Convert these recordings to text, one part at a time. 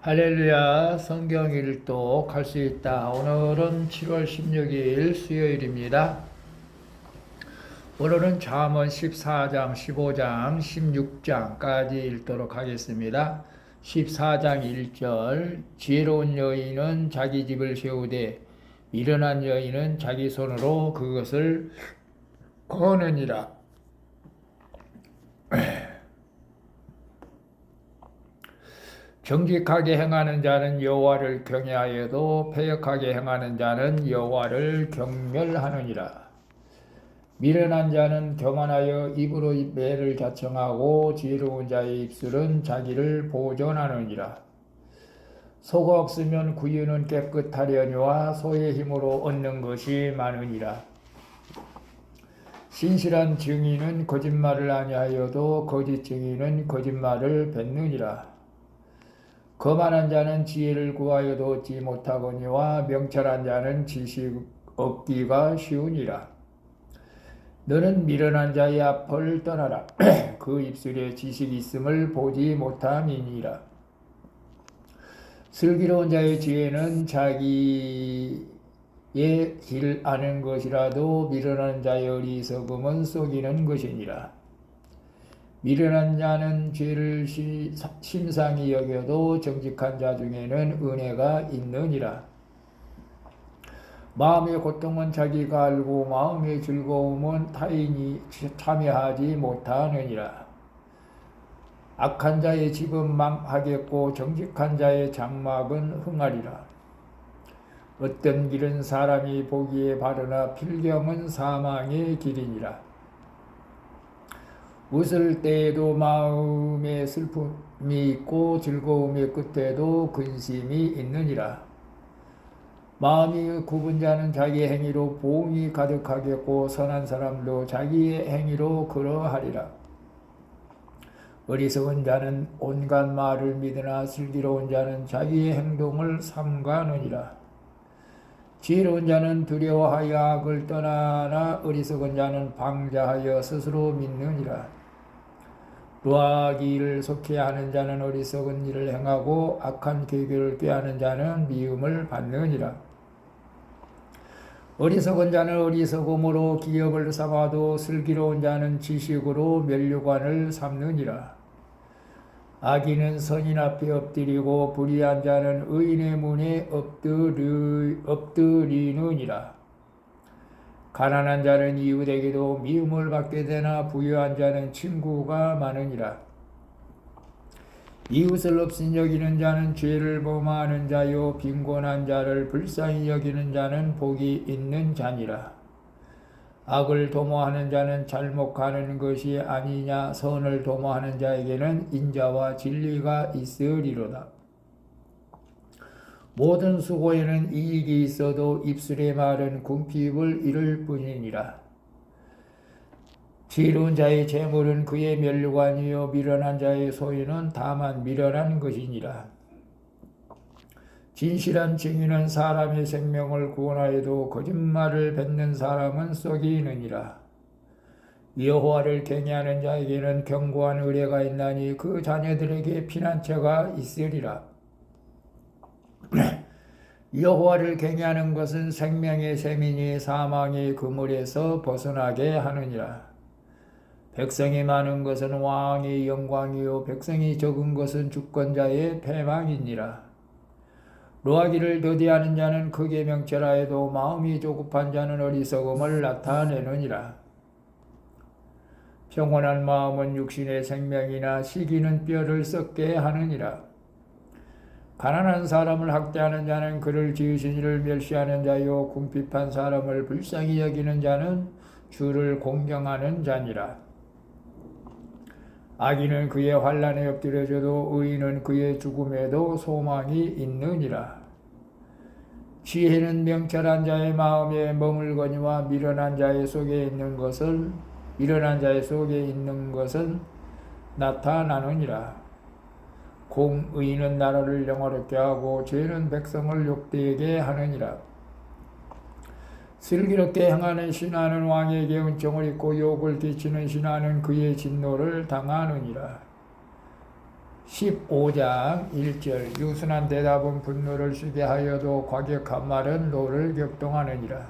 할렐루야, 성경 일독 할 수 있다. 오늘은 7월 16일 수요일입니다. 오늘은 잠언 14장, 15장, 16장까지 읽도록 하겠습니다. 14장 1절, 지혜로운 여인은 자기 집을 세우되 미련한 여인은 자기 손으로 그것을 거느니라. 정직하게 행하는 자는 여호와를 경외하여도 패역하게 행하는 자는 여호와를 경멸하느니라. 미련한 자는 교만하여 입으로 매를 자청하고 지혜로운 자의 입술은 자기를 보존하느니라. 소가 없으면 구유는 깨끗하려니와 소의 힘으로 얻는 것이 많으니라. 신실한 증인은 거짓말을 아니하여도 거짓 증인은 거짓말을 뱉느니라. 거만한 자는 지혜를 구하여도 얻지 못하거니와 명철한 자는 지식 얻기가 쉬우니라. 너는 미련한 자의 앞을 떠나라. 그 입술에 지식이 있음을 보지 못함이니라. 슬기로운 자의 지혜는 자기의 길 아는 것이라도 미련한 자의 어리석음은 속이는 것이니라. 미련한 자는 죄를 심상히 여겨도 정직한 자 중에는 은혜가 있느니라. 마음의 고통은 자기가 알고 마음의 즐거움은 타인이 참여하지 못하느니라. 악한 자의 집은 망하겠고 정직한 자의 장막은 흥하리라. 어떤 길은 사람이 보기에 바르나 필경은 사망의 길이니라. 웃을 때에도 마음에 슬픔이 있고 즐거움의 끝에도 근심이 있느니라. 마음이 굽은 자는 자기 행위로 보응이 가득하겠고 선한 사람도 자기의 행위로 그러하리라. 어리석은 자는 온갖 말을 믿으나 슬기로운 자는 자기의 행동을 삼가느니라. 지혜로운 자는 두려워하여 악을 떠나나 어리석은 자는 방자하여 스스로 믿느니라. 노하기 일을 속히 하는 자는 어리석은 일을 행하고 악한 계교를 꾀하는 자는 미움을 받느니라. 어리석은 자는 어리석음으로 기업을 삼아도 슬기로운 자는 지식으로 면류관을 삼느니라. 악인은 선인 앞에 엎드리고 불의한 자는 의인의 문에 엎드리느니라. 가난한 자는 이웃에게도 미움을 받게 되나 부유한 자는 친구가 많으니라. 이웃을 없인 여기는 자는 죄를 범하는 자요 빈곤한 자를 불쌍히 여기는 자는 복이 있는 자니라. 악을 도모하는 자는 잘못하는 것이 아니냐. 선을 도모하는 자에게는 인자와 진리가 있으리로다. 모든 수고에는 이익이 있어도 입술의 말은 궁핍을 이룰 뿐이니라. 지혜로운 자의 재물은 그의 면류관이요 미련한 자의 소유는 다만 미련한 것이니라. 진실한 증인은 사람의 생명을 구원하여도 거짓말을 뱉는 사람은 속이느니라. 여호와를 경외하는 자에게는 견고한 의뢰가 있나니 그 자녀들에게 피난처가 있으리라. 여호와를 경외하는 것은 생명의 셈이니 사망의 그물에서 벗어나게 하느니라. 백성이 많은 것은 왕의 영광이요 백성이 적은 것은 주권자의 패망이니라. 노하기를 더디하는 자는 크게 명철하여도 마음이 조급한 자는 어리석음을 나타내느니라. 평온한 마음은 육신의 생명이나 시기는 뼈를 썩게 하느니라. 가난한 사람을 학대하는 자는 그를 지으신 이를 멸시하는 자요 궁핍한 사람을 불쌍히 여기는 자는 주를 공경하는 자니라. 악인은 그의 환난에 엎드려져도 의인은 그의 죽음에도 소망이 있느니라. 지혜는 명철한 자의 마음에 머물거니와 미련한 자의 속에 있는 것은 나타나느니라. 공의는 나라를 영화롭게 하고 죄는 백성을 욕되게 하느니라. 슬기롭게 행하는 신하는 왕에게 은총을 입고 욕을 끼치는 신하는 그의 진노를 당하느니라. 15장 1절 유순한 대답은 분노를 쉬게 하여도 과격한 말은 노를 격동하느니라.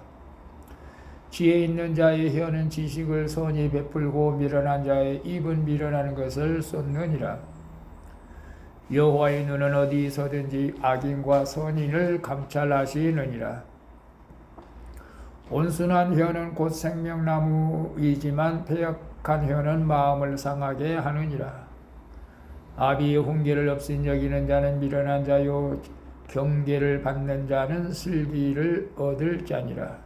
지혜 있는 자의 혀는 지식을 선히 베풀고 미련한 자의 입은 미련한 것을 쏟느니라. 여호와의 눈은 어디서든지 악인과 선인을 감찰하시느니라. 온순한 혀는 곧 생명나무이지만 패역한 혀는 마음을 상하게 하느니라. 아비의 훈계를 없인 여기는 자는 미련한 자요 경계를 받는 자는 슬기를 얻을 자니라.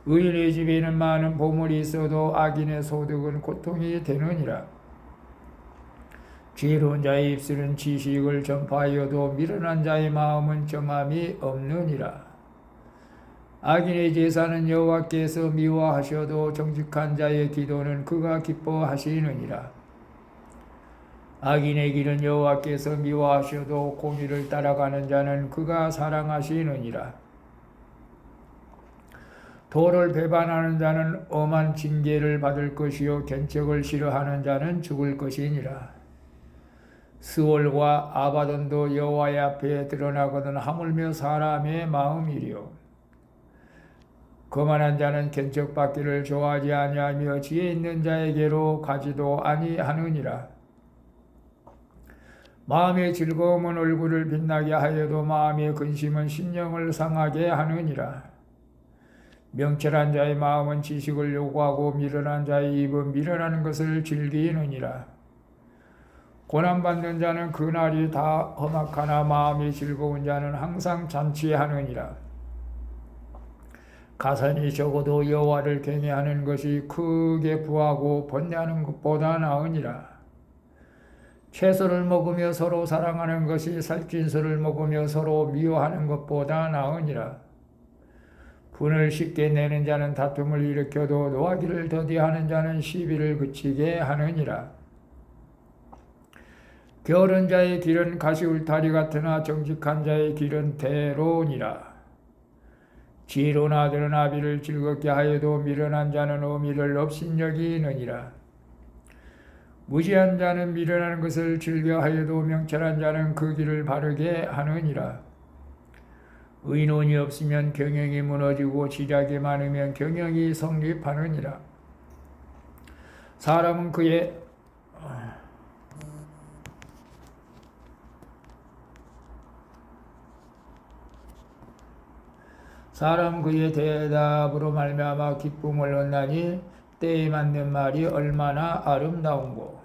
의인의 집에는 많은 보물이 있어도 악인의 소득은 고통이 되느니라. 지혜로운 자의 입술은 지식을 전파하여도 미련한 자의 마음은 정함이 없느니라. 악인의 제사는 여호와께서 미워하셔도 정직한 자의 기도는 그가 기뻐하시느니라. 악인의 길은 여호와께서 미워하셔도 공의를 따라가는 자는 그가 사랑하시느니라. 도를 배반하는 자는 엄한 징계를 받을 것이요 견책을 싫어하는 자는 죽을 것이니라. 스월과 아바돈도 여호와의 앞에 드러나거든 하물며 사람의 마음이리요. 거만한 자는 견책받기를 좋아하지 아니하며 지혜 있는 자에게로 가지도 아니하느니라. 마음의 즐거움은 얼굴을 빛나게 하여도 마음의 근심은 심령을 상하게 하느니라. 명철한 자의 마음은 지식을 요구하고 미련한 자의 입은 미련한 것을 즐기느니라. 고난받는 자는 그날이 다 험악하나 마음이 즐거운 자는 항상 잔치하느니라. 가산이 적어도 여호와를 경외하는 것이 크게 부하고 번뇌하는 것보다 나으니라. 채소를 먹으며 서로 사랑하는 것이 살찐소를 먹으며 서로 미워하는 것보다 나으니라. 분을 쉽게 내는 자는 다툼을 일으켜도 노하기를 더디하는 자는 시비를 그치게 하느니라. 게으른 자의 길은 가시울타리 같으나 정직한 자의 길은 대로니라. 지혜로운 아들은 아비를 즐겁게 하여도 미련한 자는 어미를 업신여기느니라. 무지한 자는 미련한 것을 즐겨하여도 명철한 자는 그 길을 바르게 하느니라. 의논이 없으면 경영이 무너지고 지략이 많으면 경영이 성립하느니라. 사람은 그의 대답으로 말미암아 기쁨을 얻나니 때에 맞는 말이 얼마나 아름다운고.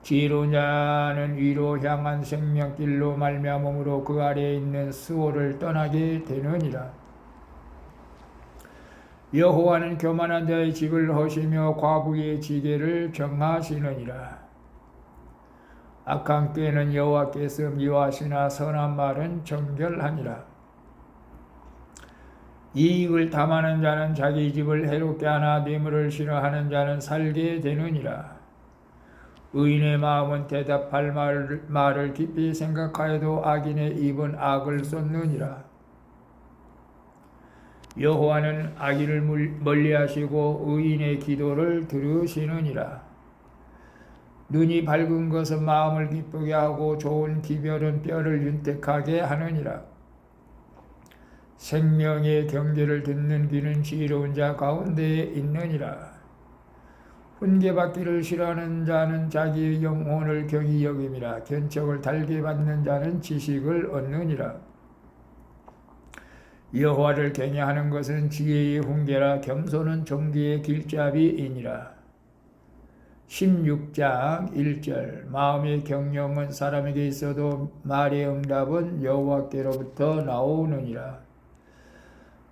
지혜로운 자는 위로 향한 생명길로 말미암음으로 그 아래에 있는 수호를 떠나게 되느니라. 여호와는 교만한 자의 집을 허시며 과부의 지게를 정하시느니라. 악한 꾀는 여호와께서 미워하시나 선한 말은 정결하니라. 이익을 탐하는 자는 자기 집을 해롭게 하나 뇌물을 싫어하는 자는 살게 되느니라. 의인의 마음은 대답할 말을 깊이 생각하여도 악인의 입은 악을 쏟느니라. 여호와는 악인을 멀리하시고 의인의 기도를 들으시느니라. 눈이 밝은 것은 마음을 기쁘게 하고 좋은 기별은 뼈를 윤택하게 하느니라. 생명의 경계를 듣는 귀는 지혜로운 자 가운데에 있느니라. 훈계받기를 싫어하는 자는 자기의 영혼을 경히 여김이라. 견책을 달게 받는 자는 지식을 얻느니라. 여호와를 경외하는 것은 지혜의 훈계라. 겸손은 정기의 길잡이이니라. 16장 1절 마음의 경영은 사람에게 있어도 말의 응답은 여호와께로부터 나오느니라.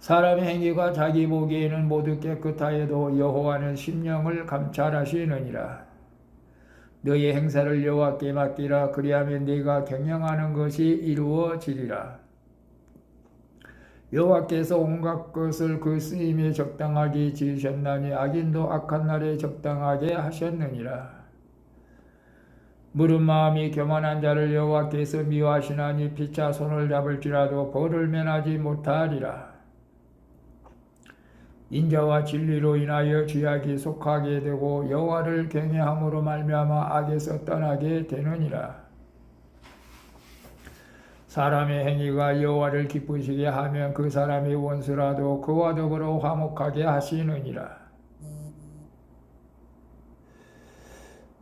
사람의 행위가 자기 보기에는 모두 깨끗하여도 여호와는 심령을 감찰하시느니라. 너의 행사를 여호와께 맡기라. 그리하면 네가 경영하는 것이 이루어지리라. 여호와께서 온갖 것을 그 쓰임에 적당하게 지으셨나니 악인도 악한 날에 적당하게 하셨느니라. 무릇 마음이 교만한 자를 여호와께서 미워하시나니 피차 손을 잡을지라도 벌을 면하지 못하리라. 인자와 진리로 인하여 죄악이 속하게 되고 여호와를 경외함으로 말미암아 악에서 떠나게 되느니라. 사람의 행위가 여호와를 기쁘시게 하면 그 사람이 원수라도 그와 더불어 화목하게 하시느니라.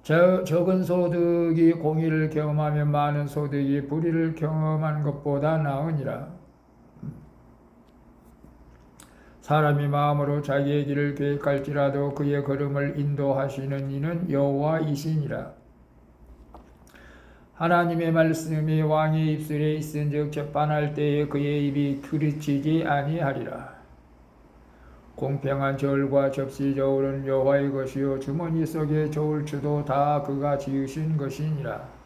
적은 소득이 공의를 경험하면 많은 소득이 불의를 경험하는 것보다 나으니라. 사람이 마음으로 자기의 길을 계획할지라도 그의 걸음을 인도하시는 이는 여호와이시니라. 하나님의 말씀이 왕의 입술에 있은즉 재판할 때에 그의 입이 그르치지 아니하리라. 공평한 저울과 접시 저울은 여호와의 것이요 주머니 속의 저울추도 다 그가 지으신 것이니라.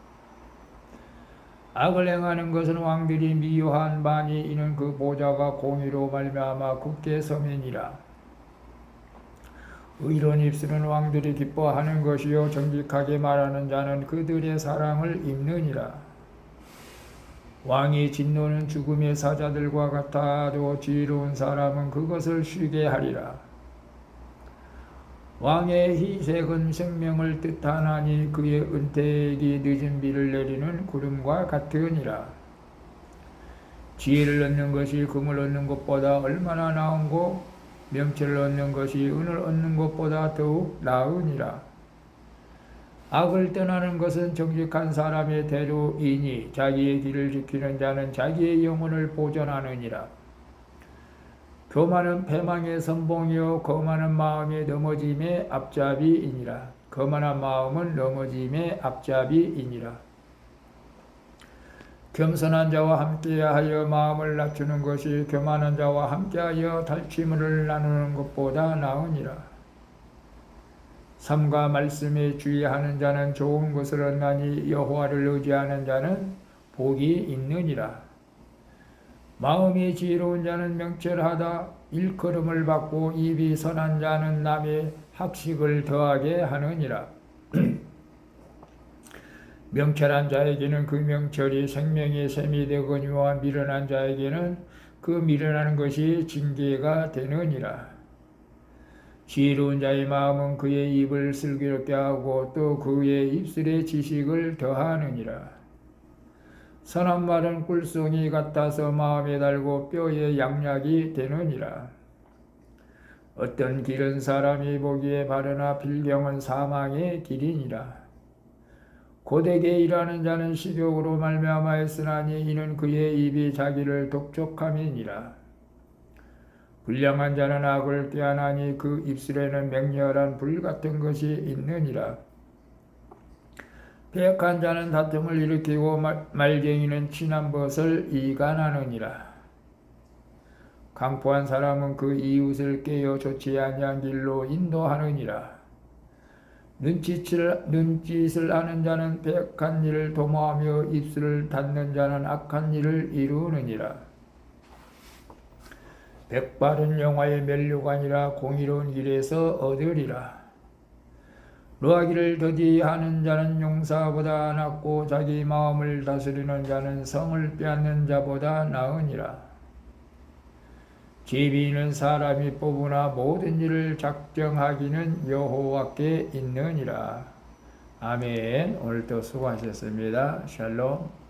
악을 행하는 것은 왕들이 미워한 바니 이는 그 보좌가 공의로 말미암아 굳게 서매니라. 의로운 입술은 왕들이 기뻐하는 것이요 정직하게 말하는 자는 그들의 사랑을 입느니라. 왕의 진노는 죽음의 사자들과 같아도 지혜로운 사람은 그것을 쉬게 하리라. 왕의 희색은 생명을 뜻하나니 그의 은택이 늦은 비를 내리는 구름과 같으니라. 지혜를 얻는 것이 금을 얻는 것보다 얼마나 나은고 명철을 얻는 것이 은을 얻는 것보다 더욱 나으니라. 악을 떠나는 것은 정직한 사람의 대로이니 자기의 길을 지키는 자는 자기의 영혼을 보존하느니라. 교만은 패망의 선봉이요 거만한 마음이 넘어짐의 앞잡이이니라. 거만한 마음은 넘어짐의 앞잡이이니라. 겸손한 자와 함께하여 마음을 낮추는 것이 교만한 자와 함께하여 달취물을 나누는 것보다 나으니라. 삶과 말씀에 주의하는 자는 좋은 것을 얻나니 여호와를 의지하는 자는 복이 있느니라. 마음이 지혜로운 자는 명철하다. 일컬음을 받고 입이 선한 자는 남의 학식을 더하게 하느니라. 명철한 자에게는 그 명철이 생명의 샘이 되거니와 미련한 자에게는 그 미련하는 것이 징계가 되느니라. 지혜로운 자의 마음은 그의 입을 슬기롭게 하고 또 그의 입술에 지식을 더하느니라. 선한 말은 꿀송이 같아서 마음에 달고 뼈에 양약이 되느니라. 어떤 길은 사람이 보기에 바르나 빌경은 사망의 길이니라. 고되게 일하는 자는 식욕으로 말미암아였으나니 이는 그의 입이 자기를 독촉함이니라. 불량한 자는 악을 꾀하나니 그 입술에는 맹렬한 불 같은 것이 있느니라. 패역한 자는 다툼을 일으키고 말쟁이는 친한 벗을 이간하느니라. 강포한 사람은 그 이웃을 깨어 좋지 아니한 길로 인도하느니라. 눈짓을 하는 자는 패역한 일을 도모하며 입술을 닫는 자는 악한 일을 이루느니라. 백발은 영화의 면류관이라 공의로운 길에서 얻으리라. 노하기를 더디하는 자는 용사보다 낫고 자기 마음을 다스리는 자는 성을 빼앗는 자보다 나으니라. 지혜비는 사람이 뽑으나 모든 일을 작정하기는 여호와께 있느니라. 아멘. 오늘도 수고하셨습니다. 샬롬.